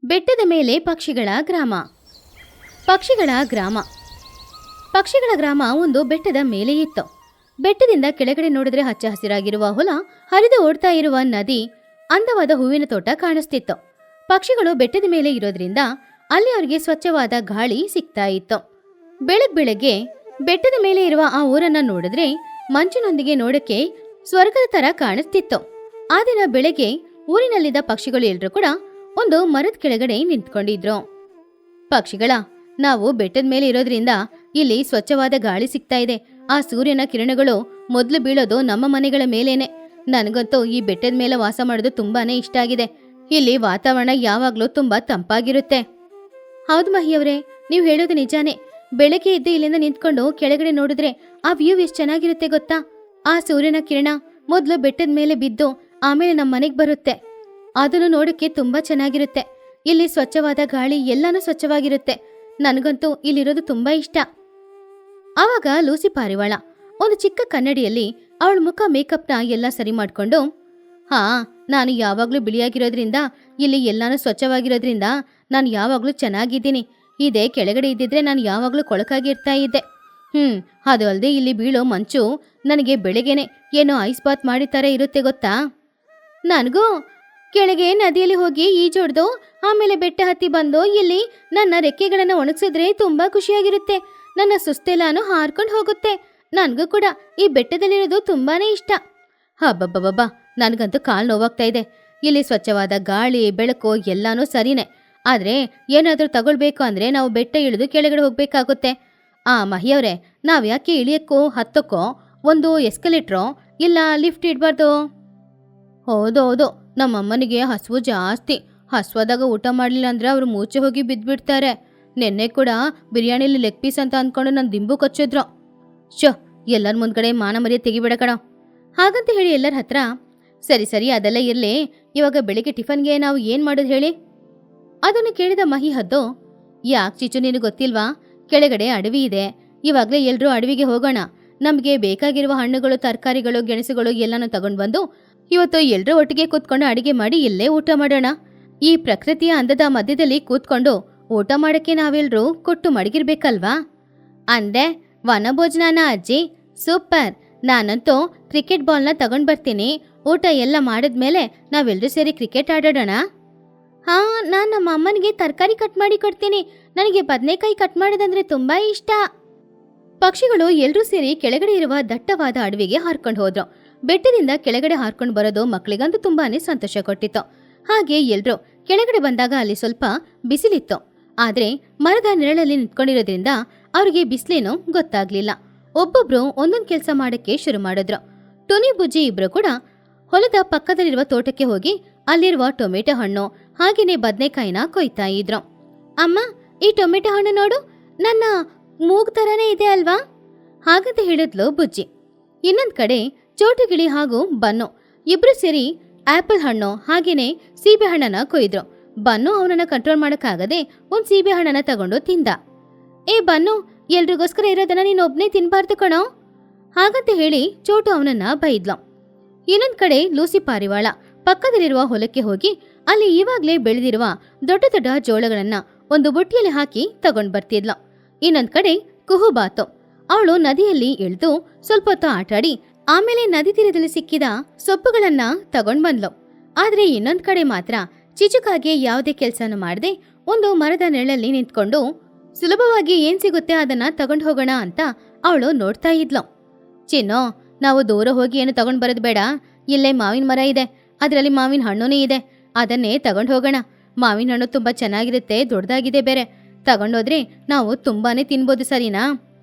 ಬೆಟ್ಟದ ಮೇಲೆ ಪಕ್ಷಿಗಳ ಗ್ರಾಮ. ಪಕ್ಷಿಗಳ ಗ್ರಾಮ ಪಕ್ಷಿಗಳ ಗ್ರಾಮ ಒಂದು ಬೆಟ್ಟದ ಮೇಲೆ ಇತ್ತು. ಬೆಟ್ಟದಿಂದ ಕೆಳಗಡೆ ನೋಡಿದ್ರೆ ಹಚ್ಚ ಹಸಿರಾಗಿರುವ ಹೊಲ, ಹರಿದು ಓಡ್ತಾ ಇರುವ ನದಿ, ಅಂದವಾದ ಹೂವಿನ ತೋಟ ಕಾಣಿಸ್ತಿತ್ತು. ಪಕ್ಷಿಗಳು ಬೆಟ್ಟದ ಮೇಲೆ ಇರೋದ್ರಿಂದ ಅಲ್ಲಿ ಅವರಿಗೆ ಸ್ವಚ್ಛವಾದ ಗಾಳಿ ಸಿಗ್ತಾ ಇತ್ತು. ಬೆಳಗ್ಗೆ ಬೆಟ್ಟದ ಮೇಲೆ ಇರುವ ಆ ಊರನ್ನ ನೋಡಿದ್ರೆ ಮಂಚಿನೊಂದಿಗೆ ನೋಡಕ್ಕೆ ಸ್ವರ್ಗದ ತರ ಕಾಣಿಸ್ತಿತ್ತು. ಆ ದಿನ ಬೆಳಗ್ಗೆ ಊರಿನಲ್ಲಿದ್ದ ಪಕ್ಷಿಗಳು ಎಲ್ರೂ ಕೂಡ ಒಂದು ಮರದ ಕೆಳಗಡೆ ನಿಂತ್ಕೊಂಡಿದ್ರು. ಪಕ್ಷಿಗಳ, ನಾವು ಬೆಟ್ಟದ ಮೇಲೆ ಇರೋದ್ರಿಂದ ಇಲ್ಲಿ ಸ್ವಚ್ಛವಾದ ಗಾಳಿ ಸಿಗ್ತಾ ಇದೆ. ಆ ಸೂರ್ಯನ ಕಿರಣಗಳು ಮೊದಲು ಬೀಳೋದು ನಮ್ಮ ಮನೆಗಳ ಮೇಲೇನೆ. ನನಗಂತೂ ಈ ಬೆಟ್ಟದ ಮೇಲೆ ವಾಸ ಮಾಡೋದು ತುಂಬಾನೇ ಇಷ್ಟ ಆಗಿದೆ. ಇಲ್ಲಿ ವಾತಾವರಣ ಯಾವಾಗ್ಲೂ ತುಂಬಾ ತಂಪಾಗಿರುತ್ತೆ. ಹೌದು ಮಹಿಯವರೇ, ನೀವು ಹೇಳೋದು ನಿಜಾನೇ. ಬೆಳಗ್ಗೆ ಎದ್ದು ಇಲ್ಲಿಂದ ನಿಂತ್ಕೊಂಡು ಕೆಳಗಡೆ ನೋಡಿದ್ರೆ ಆ ವ್ಯೂ ಎಷ್ಟು ಚೆನ್ನಾಗಿರುತ್ತೆ ಗೊತ್ತಾ. ಆ ಸೂರ್ಯನ ಕಿರಣ ಮೊದಲು ಬೆಟ್ಟದ ಮೇಲೆ ಬಿದ್ದು ಆಮೇಲೆ ನಮ್ಮ ಮನೆಗೆ ಬರುತ್ತೆ. ಅದನ್ನು ನೋಡಕ್ಕೆ ತುಂಬಾ ಚೆನ್ನಾಗಿರುತ್ತೆ. ಇಲ್ಲಿ ಸ್ವಚ್ಛವಾದ ಗಾಳಿ, ಎಲ್ಲಾನು ಸ್ವಚ್ಛವಾಗಿರುತ್ತೆ. ನನಗಂತೂ ಇಲ್ಲಿರೋದು ತುಂಬಾ ಇಷ್ಟ. ಆವಾಗ ಲೂಸಿ ಪಾರಿವಾಳ ಒಂದು ಚಿಕ್ಕ ಕನ್ನಡಿಯಲ್ಲಿ ಅವಳ ಮುಖ ಮೇಕಪ್ನ ಎಲ್ಲ ಸರಿ ಮಾಡ್ಕೊಂಡು, ಹಾ, ನಾನು ಯಾವಾಗ್ಲೂ ಬಿಳಿಯಾಗಿರೋದ್ರಿಂದ, ಇಲ್ಲಿ ಎಲ್ಲಾನು ಸ್ವಚ್ಛವಾಗಿರೋದ್ರಿಂದ ನಾನು ಯಾವಾಗ್ಲೂ ಚೆನ್ನಾಗಿದ್ದೀನಿ. ಇದೇ ಕೆಳಗಡೆ ಇದ್ದಿದ್ರೆ ನಾನು ಯಾವಾಗ್ಲೂ ಕೊಳಕಾಗಿರ್ತಾ ಇದ್ದೆ. ಅದು ಅಲ್ಲದೆ ಇಲ್ಲಿ ಬೀಳೋ ಮಂಚು ನನಗೆ ಬೆಳಗ್ಗೆನೆ ಏನೋ ಐಸ್ ಬಾತ್ ಮಾಡಿತಾರೆ ಇರುತ್ತೆ ಗೊತ್ತಾ. ನನಗೂ ಕೆಳಗೆ ನದಿಯಲ್ಲಿ ಹೋಗಿ ಈಜೊಡ್ದು ಆಮೇಲೆ ಬೆಟ್ಟ ಹತ್ತಿ ಬಂದು ಇಲ್ಲಿ ನನ್ನ ರೆಕ್ಕೆಗಳನ್ನು ಒಣಗಿಸಿದ್ರೆ ತುಂಬಾ ಖುಷಿಯಾಗಿರುತ್ತೆ. ನನ್ನ ಸುಸ್ತೆಲ್ಲಾನು ಹಾರ್ಕೊಂಡು ಹೋಗುತ್ತೆ. ನನಗೂ ಕೂಡ ಈ ಬೆಟ್ಟದಲ್ಲಿರೋದು ತುಂಬಾನೇ ಇಷ್ಟ. ಹಬ್ಬಬ್ಬಬ್ಬಾ, ನನಗಂತೂ ಕಾಲು ನೋವಾಗ್ತಾ ಇದೆ. ಇಲ್ಲಿ ಸ್ವಚ್ಛವಾದ ಗಾಳಿ, ಬೆಳಕು ಎಲ್ಲಾನು ಸರಿನೇ. ಆದ್ರೆ ಏನಾದ್ರೂ ತಗೊಳ್ಬೇಕು ಅಂದ್ರೆ ನಾವು ಬೆಟ್ಟ ಇಳಿದು ಕೆಳಗಡೆ ಹೋಗ್ಬೇಕಾಗುತ್ತೆ. ಮಹಿಯವ್ರೆ, ನಾವ್ ಯಾಕೆ ಇಳಿಯಕ್ಕೋ ಹತ್ತಕ್ಕೋ ಒಂದು ಎಸ್ಕಲೇಟ್ರೋ ಇಲ್ಲ ಲಿಫ್ಟ್ ಇಡ್ಬಾರ್ದು? ಹೌದು, ನಮ್ಮಮ್ಮನಿಗೆ ಹಸುವು ಜಾಸ್ತಿ. ಹಸುವಾದಾಗ ಊಟ ಮಾಡಲಿಲ್ಲ ಅಂದ್ರೆ ಅವ್ರು ಮೂಚೆ ಹೋಗಿ ಬಿದ್ದ್ಬಿಡ್ತಾರೆ. ನೆನ್ನೆ ಕೂಡ ಬಿರಿಯಾನಿಲಿ ಲೆಗ್ ಪೀಸ್ ಅಂತ ಅಂದ್ಕೊಂಡು ನನ್ನ ದಿಂಬು ಕಚ್ಚಿದ್ರು. ಎಲ್ಲರ ಮುಂದ್ಗಡೆ ಮಾನ ಮರ್ಯಾದೆ ತೆಗಿಬೇಡ ಕಣೋ. ಹಾಗಂತ ಹೇಳಿ ಎಲ್ಲರ ಹತ್ರ, ಸರಿ ಅದೆಲ್ಲ ಇರ್ಲಿ, ಇವಾಗ ಬೆಳಿಗ್ಗೆ ಟಿಫನ್ಗೆ ನಾವು ಏನ್ ಮಾಡೋದು ಹೇಳಿ? ಅದನ್ನು ಕೇಳಿದ ಮಹಿ ಹದ್ದು, ಯಾಕೆ ಚಿಚ್ಚು, ನಿನಗೆ ಗೊತ್ತಿಲ್ವಾ? ಕೆಳಗಡೆ ಅಡವಿ ಇದೆ. ಇವಾಗಲೇ ಎಲ್ಲರೂ ಅಡವಿಗೆ ಹೋಗೋಣ. ನಮಗೆ ಬೇಕಾಗಿರುವ ಹಣ್ಣುಗಳು, ತರಕಾರಿಗಳು, ಗೆಣಸುಗಳು ಎಲ್ಲಾನು ತಗೊಂಡು ಬಂದು ಇವತ್ತು ಎಲ್ಲರೂ ಒಟ್ಟಿಗೆ ಕೂತ್ಕೊಂಡು ಅಡಿಗೆ ಮಾಡಿ ಇಲ್ಲೇ ಊಟ ಮಾಡೋಣ. ಈ ಪ್ರಕೃತಿಯ ಅಂದದ ಮಧ್ಯದಲ್ಲಿ ಕೂತ್ಕೊಂಡು ಊಟ ಮಾಡಕ್ಕೆ ನಾವೆಲ್ಲರೂ ಕೊಟ್ಟು ಮಡಗಿರ್ಬೇಕಲ್ವಾ? ಅಂದೆ ವನಭೋಜನಾನ ಅಜ್ಜಿ, ಸೂಪರ್. ನಾನಂತೂ ಕ್ರಿಕೆಟ್ ಬಾಲ್ನ ತಗೊಂಡ್ ಬರ್ತೀನಿ. ಊಟ ಎಲ್ಲ ಮಾಡಿದ್ಮೇಲೆ ನಾವೆಲ್ಲರೂ ಸೇರಿ ಕ್ರಿಕೆಟ್ ಆಡೋಣ. ಹಾ, ನಾನು ನಮ್ಮ ಅಮ್ಮನಿಗೆ ತರಕಾರಿ ಕಟ್ ಮಾಡಿ ಕೊಡ್ತೀನಿ. ನನಗೆ ಬದನೆಕಾಯಿ ಕಟ್ ಮಾಡೋದಂದ್ರೆ ತುಂಬಾ ಇಷ್ಟ. ಪಕ್ಷಿಗಳು ಎಲ್ಲರೂ ಸೇರಿ ಕೆಳಗಡೆ ಇರುವ ದಟ್ಟವಾದ ಅಡವಿಗೆ ಹಾರ್ಕೊಂಡು ಹೋದ್ರು. ಬೆಟ್ಟದಿಂದ ಕೆಳಗಡೆ ಹಾರ್ಕೊಂಡು ಬರೋದು ಮಕ್ಕಳಿಗಂತೂ ತುಂಬಾನೇ ಸಂತೋಷ ಕೊಟ್ಟಿತ್ತು. ಹಾಗೆ ಎಲ್ರೂ ಕೆಳಗಡೆ ಬಂದಾಗ ಅಲ್ಲಿ ಸ್ವಲ್ಪ ಬಿಸಿಲಿತ್ತು. ಆದ್ರೆ ಮರದ ನೆರಳಲ್ಲಿ ನಿಂತ್ಕೊಂಡಿರೋದ್ರಿಂದ ಅವ್ರಿಗೆ ಬಿಸಿಲೇನೋ ಗೊತ್ತಾಗ್ಲಿಲ್ಲ. ಒಬ್ಬೊಬ್ರು ಒಂದೊಂದು ಕೆಲಸ ಮಾಡಕ್ಕೆ ಶುರು ಮಾಡಿದ್ರು. ಟುನಿ ಬುಜ್ಜಿ ಇಬ್ರು ಕೂಡ ಹೊಲದ ಪಕ್ಕದಲ್ಲಿರುವ ತೋಟಕ್ಕೆ ಹೋಗಿ ಅಲ್ಲಿರುವ ಟೊಮೆಟೊ ಹಣ್ಣು ಹಾಗೇನೆ ಬದನೆಕಾಯಿನ ಕೊಯ್ತಾ ಇದ್ರು. ಅಮ್ಮ, ಈ ಟೊಮೆಟೊ ಹಣ್ಣು ನೋಡು, ನನ್ನ ಮೂಗ್ ತರನೇ ಇದೆ ಅಲ್ವಾ? ಹಾಗಂತ ಹೇಳಿದ್ಲು ಬುಜ್ಜಿ. ಇನ್ನೊಂದ್ ಕಡೆ ಚೋಟುಗಿಳಿ ಹಾಗೂ ಬನ್ನು ಇಬ್ರು ಸೇರಿ ಆಪಲ್ ಹಣ್ಣು ಹಾಗೇನೆ ಸೀಬೆ ಹಣ್ಣನ್ನ ಕೊಯ್ದ್ರು. ಬನ್ನು ಅವನನ್ನ ಕಂಟ್ರೋಲ್ ಮಾಡಕ್ಕಾಗದೆ ಒಂದ್ ಸೀಬೆ ಹಣ್ಣನ್ನ ತಗೊಂಡು ತಿಂದ. ಬನ್ನು, ಎಲ್ರಿಗೋಸ್ಕರ ಇರೋದನ್ನ ನೀನ್ ಒಬ್ನೇ ತಿನ್ಬಾರ್ದು ಕಣೋ. ಹಾಗಂತ ಹೇಳಿ ಚೋಟು ಅವನನ್ನ ಬೈದ್ಲು. ಇನ್ನೊಂದ್ ಕಡೆ ಲೂಸಿ ಪಾರಿವಾಳ ಪಕ್ಕದಲ್ಲಿರುವ ಹೊಲಕ್ಕೆ ಹೋಗಿ ಅಲ್ಲಿ ಇವಾಗ್ಲೇ ಬೆಳೆದಿರುವ ದೊಡ್ಡ ದೊಡ್ಡ ಜೋಳಗಳನ್ನ ಒಂದು ಬುಟ್ಟಿಯಲ್ಲಿ ಹಾಕಿ ತಗೊಂಡ್ ಬರ್ತಿದ್ಲು. ಇನ್ನೊಂದ್ ಕಡೆ ಕುಹುಬಾತು ಅವಳು ನದಿಯಲ್ಲಿ ಇಳಿದು ಸ್ವಲ್ಪ ಹೊತ್ತು ಆಟಾಡಿ ಆಮೇಲೆ ನದಿ ತೀರದಲ್ಲಿ ಸಿಕ್ಕಿದ ಸೊಪ್ಪುಗಳನ್ನ ತಗೊಂಡ್ ಬಂದ್ಲು. ಆದ್ರೆ ಇನ್ನೊಂದ್ ಕಡೆ ಮಾತ್ರ ಚಿಚುಕಾಗೆ ಯಾವುದೇ ಕೆಲ್ಸನೂ ಮಾಡದೆ ಒಂದು ಮರದ ನೆರಳಲ್ಲಿ ನಿಂತ್ಕೊಂಡು ಸುಲಭವಾಗಿ ಏನ್ ಸಿಗುತ್ತೆ ಅದನ್ನ ತಗೊಂಡ್ ಹೋಗೋಣ ಅಂತ ಅವಳು ನೋಡ್ತಾ ಇದ್ಲು. ಚಿನ್ನೋ, ನಾವು ದೂರ ಹೋಗಿ ಏನು ತಗೊಂಡ್ ಬರೋದು ಬೇಡ. ಇಲ್ಲೇ ಮಾವಿನ ಮರ ಇದೆ, ಅದರಲ್ಲಿ ಮಾವಿನ ಹಣ್ಣುನೇ ಇದೆ. ಅದನ್ನೇ ತಗೊಂಡ್ ಹೋಗೋಣ. ಮಾವಿನ ಹಣ್ಣು ತುಂಬಾ ಚೆನ್ನಾಗಿರುತ್ತೆ, ದೊಡ್ಡದಾಗಿದೆ ಬೇರೆ. ತಗೊಂಡೋದ್ರೆ ನಾವು ತುಂಬಾನೇ ತಿನ್ಬೋದು, ಸರಿನಾ?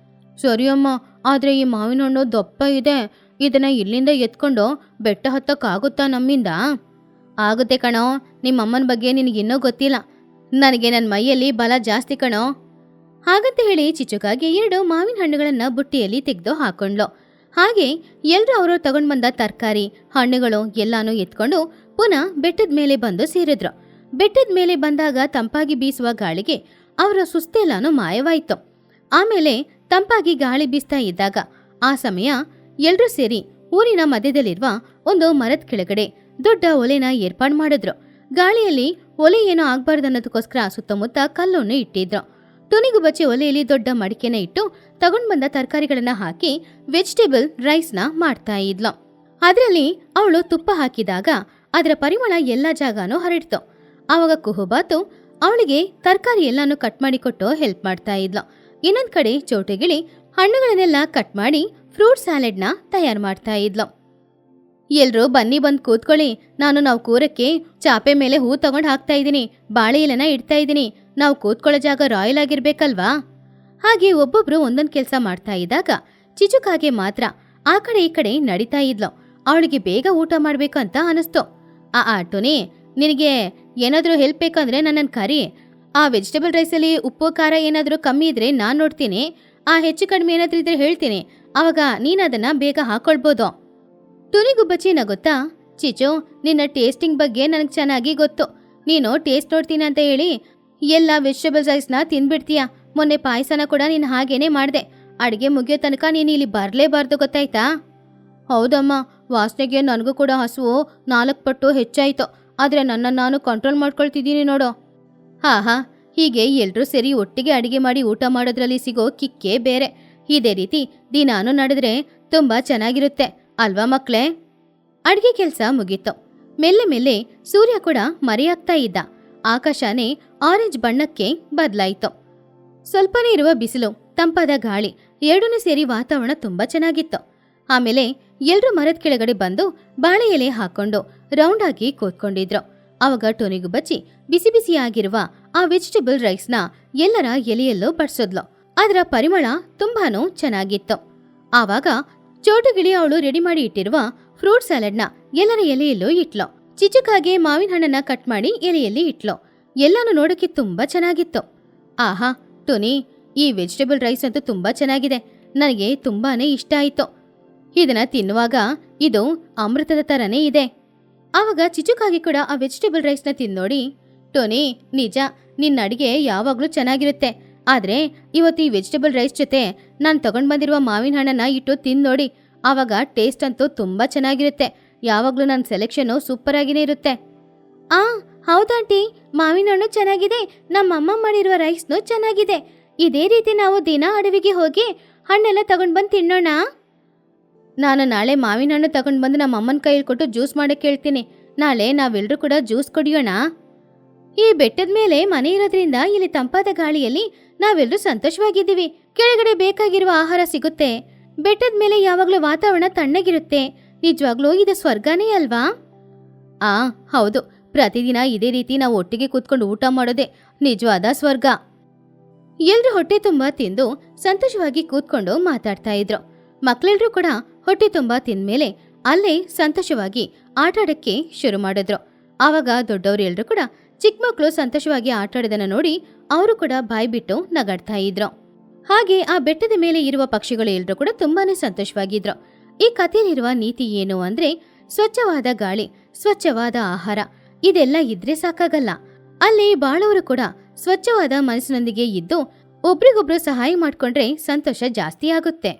ಸರಿ ಅಮ್ಮ, ಆದ್ರೆ ಈ ಮಾವಿನ ಹಣ್ಣು ದಪ್ಪ ಇದೆ. ಇದನ್ನ ಇಲ್ಲಿಂದ ಎತ್ಕೊಂಡು ಬೆಟ್ಟ ಹತ್ತಕ್ಕಾಗುತ್ತಾ ನಮ್ಮಿಂದ? ಆಗುತ್ತೆ ಕಣೋ. ನಿಮ್ಮಮ್ಮನ ಬಗ್ಗೆ ನಿನಗಿನ್ನೂ ಗೊತ್ತಿಲ್ಲ. ನನಗೆ ನನ್ನ ಮೈಯಲ್ಲಿ ಬಲ ಜಾಸ್ತಿ ಕಣೋ. ಹಾಗಂತ ಹೇಳಿ ಚಿಚುಕಾಗೆ 2 ಮಾವಿನ ಹಣ್ಣುಗಳನ್ನ ಬುಟ್ಟಿಯಲ್ಲಿ ತೆಗೆದು ಹಾಕೊಂಡ್ಲು. ಹಾಗೆ ಎಲ್ರೂ ಅವರು ತಗೊಂಡ್ ಬಂದ ತರಕಾರಿ, ಹಣ್ಣುಗಳು ಎಲ್ಲಾನು ಎತ್ಕೊಂಡು ಪುನಃ ಬೆಟ್ಟದ ಮೇಲೆ ಬಂದು ಸೇರಿದ್ರು. ಬೆಟ್ಟದ ಮೇಲೆ ಬಂದಾಗ ತಂಪಾಗಿ ಬೀಸುವ ಗಾಳಿಗೆ ಅವರ ಸುಸ್ತೆಲ್ಲಾನು ಮಾಯವಾಯಿತು. ಆಮೇಲೆ ತಂಪಾಗಿ ಗಾಳಿ ಬೀಸ್ತಾ ಇದ್ದಾಗ ಆ ಸಮಯ ಎಲ್ರೂ ಸೇರಿ ಊರಿನ ಮಧ್ಯದಲ್ಲಿರುವ ಒಂದು ಮರದ ಕೆಳಗಡೆ ದೊಡ್ಡ ಒಲೆನ ಏರ್ಪಾಡು ಮಾಡಿದ್ರು. ಗಾಳಿಯಲ್ಲಿ ಒಲೆ ಏನೋ ಆಗ್ಬಾರ್ದು ಅನ್ನೋದಕ್ಕೋಸ್ಕರ ಸುತ್ತಮುತ್ತ ಕಲ್ಲನ್ನು ಇಟ್ಟಿದ್ರು. ಟುನಿಗುಬ್ಬಚ್ಚಿ ಒಲೆಯಲ್ಲಿ ದೊಡ್ಡ ಮಡಿಕೆನ ಇಟ್ಟು ತಗೊಂಡ್ ಬಂದ ತರಕಾರಿಗಳನ್ನ ಹಾಕಿ ವೆಜಿಟೇಬಲ್ ರೈಸ್ನ ಮಾಡ್ತಾ ಇದ್ಲು. ಅದರಲ್ಲಿ ಅವಳು ತುಪ್ಪ ಹಾಕಿದಾಗ ಅದರ ಪರಿಮಳ ಎಲ್ಲ ಜಾಗನೂ ಹರಡ್ತು. ಆವಾಗ ಕುಹುಬಾತು ಅವಳಿಗೆ ತರಕಾರಿ ಎಲ್ಲಾನು ಕಟ್ ಮಾಡಿ ಕೊಟ್ಟು ಹೆಲ್ಪ್ ಮಾಡ್ತಾ ಇದ್ಲು. ಇನ್ನೊಂದ್ ಕಡೆ ಚೋಟೆಗಿಳಿ ಹಣ್ಣುಗಳನ್ನೆಲ್ಲ ಕಟ್ ಮಾಡಿ ಫ್ರೂಟ್ ಸ್ಯಾಲೆಡ್ನ ತಯಾರು ಮಾಡ್ತಾ ಇದ್ಲು. ಎಲ್ರೂ ಬನ್ನಿ ಬಂದ್ ಕೂತ್ಕೊಳ್ಳಿ, ನಾವು ಕೂರಕ್ಕೆ ಚಾಪೆ ಮೇಲೆ ಹೂ ತಗೊಂಡ್ ಹಾಕ್ತಾ ಇದ್ದೀನಿ, ಬಾಳೆ ಎಲೆನ ಇಡ್ತಾ ಇದ್ದೀನಿ. ನಾವು ಕೂತ್ಕೊಳ್ಳೋ ಜಾಗ ರಾಯಲ್ ಆಗಿರ್ಬೇಕಲ್ವಾ? ಹಾಗೆ ಒಬ್ಬೊಬ್ರು ಒಂದೊಂದ್ ಕೆಲ್ಸ ಮಾಡ್ತಾ ಇದ್ದಾಗ ಚಿಚುಕಾಗೆ ಮಾತ್ರ ಆ ಕಡೆ ಈ ಕಡೆ ನಡೀತಾ ಇದ್ಲು. ಅವಳಿಗೆ ಬೇಗ ಊಟ ಮಾಡ್ಬೇಕು ಅಂತ ಅನಿಸ್ತು. ಟುನಿ, ನಿನಗೆ ಏನಾದ್ರೂ ಹೆಲ್ಪ್ ಬೇಕಂದ್ರೆ ನನ್ನನ್ನು ಕರಿ. ಆ ವೆಜಿಟೇಬಲ್ ರೈಸಲ್ಲಿ ಉಪ್ಪು ಖಾರ ಏನಾದ್ರೂ ಕಮ್ಮಿ ಇದ್ರೆ ನಾನ್ ನೋಡ್ತೀನಿ. ಹೆಚ್ಚು ಕಡಿಮೆ ಏನಾದ್ರೂ ಇದ್ರೆ ಹೇಳ್ತೀನಿ, ಅವಾಗ ನೀನದನ್ನ ಬೇಗ ಹಾಕೊಳ್ಬೋದು. ಟುನಿಗುಬ್ಬಚ್ಚಿ ನಗುತ್ತಾ, ಚಿಚು, ನಿನ್ನ ಟೇಸ್ಟಿಂಗ್ ಬಗ್ಗೆ ನನಗೆ ಚೆನ್ನಾಗಿ ಗೊತ್ತು. ನೀನು ಟೇಸ್ಟ್ ನೋಡ್ತೀನಿ ಅಂತ ಹೇಳಿ ಎಲ್ಲ ವೆಜಿಟೇಬಲ್ ರೈಸ್ನ ತಿಂದ್ಬಿಡ್ತೀಯ. ಮೊನ್ನೆ ಪಾಯಸನ ಕೂಡ ನೀನು ಹಾಗೇನೆ ಮಾಡಿದೆ. ಅಡುಗೆ ಮುಗಿಯೋ ತನಕ ನೀನು ಇಲ್ಲಿ ಬರಲೇಬಾರ್ದು, ಗೊತ್ತಾಯ್ತಾ? ಹೌದಮ್ಮ, ವಾಸನೆಗೆ ನನಗೂ ಕೂಡ ಹಸುವು 4 ಪಟ್ಟು ಹೆಚ್ಚಾಯಿತು. ಆದರೆ ನನ್ನನ್ನು ನಾನು ಕಂಟ್ರೋಲ್ ಮಾಡ್ಕೊಳ್ತಿದ್ದೀನಿ ನೋಡು. ಹಾ, ಹೀಗೆ ಎಲ್ಲರೂ ಸೇರಿ ಒಟ್ಟಿಗೆ ಅಡಿಗೆ ಮಾಡಿ ಊಟ ಮಾಡೋದ್ರಲ್ಲಿ ಸಿಗೋ ಕಿಕ್ಕೇ ಬೇರೆ. ಇದೇ ರೀತಿ ದಿನಾನು ನಡೆದ್ರೆ ತುಂಬಾ ಚೆನ್ನಾಗಿರುತ್ತೆ ಅಲ್ವಾ ಮಕ್ಳೇ? ಅಡ್ಗೆ ಕೆಲಸ ಮುಗೀತು. ಮೆಲ್ಲೆ ಮೆಲ್ಲೆ ಸೂರ್ಯ ಕೂಡ ಮರೆಯಾಗ್ತಾ ಇದ್ದ. ಆಕಾಶನೇ ಆರೆಂಜ್ ಬಣ್ಣಕ್ಕೆ ಬದಲಾಯಿತು. ಸ್ವಲ್ಪನೇ ಇರುವ ಬಿಸಿಲು, ತಂಪಾದ ಗಾಳಿ ಎರಡೂ ಸೇರಿ ವಾತಾವರಣ ತುಂಬಾ ಚೆನ್ನಾಗಿತ್ತು. ಆಮೇಲೆ ಎಲ್ರೂ ಮರದ ಕೆಳಗಡೆ ಬಂದು ಬಾಳೆ ಎಲೆ ಹಾಕೊಂಡು ರೌಂಡ್ ಆಗಿ ಕೂತ್ಕೊಂಡಿದ್ರು. ಅವಾಗ ಟುನಿಗುಬ್ಬಚ್ಚಿ ಬಿಸಿ ಬಿಸಿಯಾಗಿರುವ ಆ ವೆಜಿಟೇಬಲ್ ರೈಸ್ನ ಎಲ್ಲರ ಎಲೆಯಲ್ಲೂ ಬಡ್ಸೋದ್ಲು. ಅದರ ಪರಿಮಳ ತುಂಬಾನು ಚೆನ್ನಾಗಿತ್ತು. ಆವಾಗ ಚೋಟುಗಿಳಿ ಅವಳು ರೆಡಿ ಮಾಡಿ ಇಟ್ಟಿರುವ ಫ್ರೂಟ್ ಸ್ಯಾಲಡ್ನ ಎಲ್ಲರ ಎಲೆಯಲ್ಲೂ ಇಟ್ಲು. ಚಿಚುಕಾಗೆ ಮಾವಿನ ಹಣ್ಣನ್ನ ಕಟ್ ಮಾಡಿ ಎಲೆಯಲ್ಲಿ ಇಟ್ಲು. ಎಲ್ಲಾನು ನೋಡಕ್ಕೆ ತುಂಬಾ ಚೆನ್ನಾಗಿತ್ತು. ಆಹಾ ಟುನಿ, ಈ ವೆಜಿಟೇಬಲ್ ರೈಸ್ ಅಂತೂ ತುಂಬಾ ಚೆನ್ನಾಗಿದೆ. ನನಗೆ ತುಂಬಾನೇ ಇಷ್ಟ ಆಯಿತು. ಇದನ್ನ ತಿನ್ನುವಾಗ ಇದು ಅಮೃತದ ತರನೇ ಇದೆ. ಆವಾಗ ಚಿಚುಕಾಗಿ ಕೂಡ ಆ ವೆಜಿಟೇಬಲ್ ರೈಸ್ನ ತಿನ್ನೋಡಿ, ಟೋನಿ, ನಿಜ ನಿನ್ನ ಅಡಿಗೆ ಯಾವಾಗ್ಲೂ ಚೆನ್ನಾಗಿರುತ್ತೆ. ಆದ್ರೆ ಇವತ್ತು ಈ ವೆಜಿಟೇಬಲ್ ರೈಸ್ ಜೊತೆ ನಾನು ತಗೊಂಡ್ ಬಂದಿರುವ ಮಾವಿನ ಹಣ್ಣನ್ನ ಇಟ್ಟು ತಿನ್ನೋಡಿ, ಆವಾಗ ಟೇಸ್ಟ್ ಅಂತೂ ತುಂಬಾ ಚೆನ್ನಾಗಿರುತ್ತೆ. ಯಾವಾಗ್ಲೂ ನನ್ನ ಸೆಲೆಕ್ಷನ್ ಸೂಪರ್ ಆಗಿನೇ ಇರುತ್ತೆ. ಹೌದಾಂಟಿ, ಮಾವಿನ ಹಣ್ಣು ಚೆನ್ನಾಗಿದೆ, ನಮ್ಮಮ್ಮ ಮಾಡಿರುವ ರೈಸ್ನು ಚೆನ್ನಾಗಿದೆ. ಇದೇ ರೀತಿ ನಾವು ದಿನ ಅಡವಿಗೆ ಹೋಗಿ ಹಣ್ಣೆಲ್ಲ ತಗೊಂಡ್ ಬಂದು ತಿನ್ನೋಣ. ನಾನು ನಾಳೆ ಮಾವಿನ ಹಣ್ಣು ತಗೊಂಡ್ ಬಂದು ನಮ್ಮ ಅಮ್ಮನ ಕೈಯಲ್ಲಿ ಕೊಟ್ಟು ಜ್ಯೂಸ್ ಮಾಡಕ್ಕೆ ಹೇಳ್ತೀನಿ. ನಾಳೆ ನಾವೆಲ್ಲರೂ ಕೂಡ ಜ್ಯೂಸ್ ಕುಡಿಯೋಣ. ಈ ಬೆಟ್ಟದ ಮೇಲೆ ಮನೆ ಇರೋದ್ರಿಂದ ಇಲ್ಲಿ ತಂಪಾದ ಗಾಳಿಯಲ್ಲಿ ನಾವೆಲ್ಲರೂ ಸಂತೋಷವಾಗಿದ್ದೀವಿ. ಕೆಳಗಡೆ ಬೇಕಾಗಿರುವ ಆಹಾರ ಸಿಗುತ್ತೆ. ಬೆಟ್ಟದ ಮೇಲೆ ಯಾವಾಗ್ಲೂ ವಾತಾವರಣ ತಣ್ಣಗಿರುತ್ತೆ. ನಿಜವಾಗ್ಲೂ ಇದು ಸ್ವರ್ಗನೇ ಅಲ್ವಾ? ಹೌದು, ಪ್ರತಿದಿನ ಇದೇ ರೀತಿ ನಾವು ಒಟ್ಟಿಗೆ ಕೂತ್ಕೊಂಡು ಊಟ ಮಾಡೋದೇ ನಿಜವಾದ ಸ್ವರ್ಗ. ಎಲ್ರೂ ಹೊಟ್ಟೆ ತುಂಬಾ ತಿಂದು ಸಂತೋಷವಾಗಿ ಕೂತ್ಕೊಂಡು ಮಾತಾಡ್ತಾ ಇದ್ರು. ಮಕ್ಳೆಲ್ರೂ ಕೂಡ ಹೊಟ್ಟೆ ತುಂಬಾ ತಿಂದ್ಮೇಲೆ ಅಲ್ಲೇ ಸಂತೋಷವಾಗಿ ಆಟಾಡಕ್ಕೆ ಶುರು ಮಾಡಿದ್ರು. ಆವಾಗ ದೊಡ್ಡವರು ಎಲ್ರೂ ಕೂಡ ಚಿಕ್ಕ ಮಕ್ಕಳು ಸಂತೋಷವಾಗಿ ಆಟಾಡೋದನ್ನ ನೋಡಿ ಅವರು ಕೂಡ ಬಾಯಿ ಬಿಟ್ಟು ನಗಾಡ್ತಾ ಇದ್ರು. ಹಾಗೆ ಆ ಬೆಟ್ಟದ ಮೇಲೆ ಇರುವ ಪಕ್ಷಿಗಳು ಎಲ್ರೂ ಕೂಡ ತುಂಬಾನೇ ಸಂತೋಷವಾಗಿದ್ರು. ಈ ಕಥೆಯಲ್ಲಿರುವ ನೀತಿ ಏನು ಅಂದ್ರೆ, ಸ್ವಚ್ಛವಾದ ಗಾಳಿ, ಸ್ವಚ್ಛವಾದ ಆಹಾರ ಇದೆಲ್ಲ ಇದ್ರೆ ಸಾಕಾಗಲ್ಲ. ಅಲ್ಲಿ ಬಾಳೋರು ಕೂಡ ಸ್ವಚ್ಛವಾದ ಮನಸ್ಸಿನೊಂದಿಗೆ ಇದ್ದು ಒಬ್ರಿಗೊಬ್ರು ಸಹಾಯ ಮಾಡ್ಕೊಂಡ್ರೆ ಸಂತೋಷ ಜಾಸ್ತಿ ಆಗುತ್ತೆ.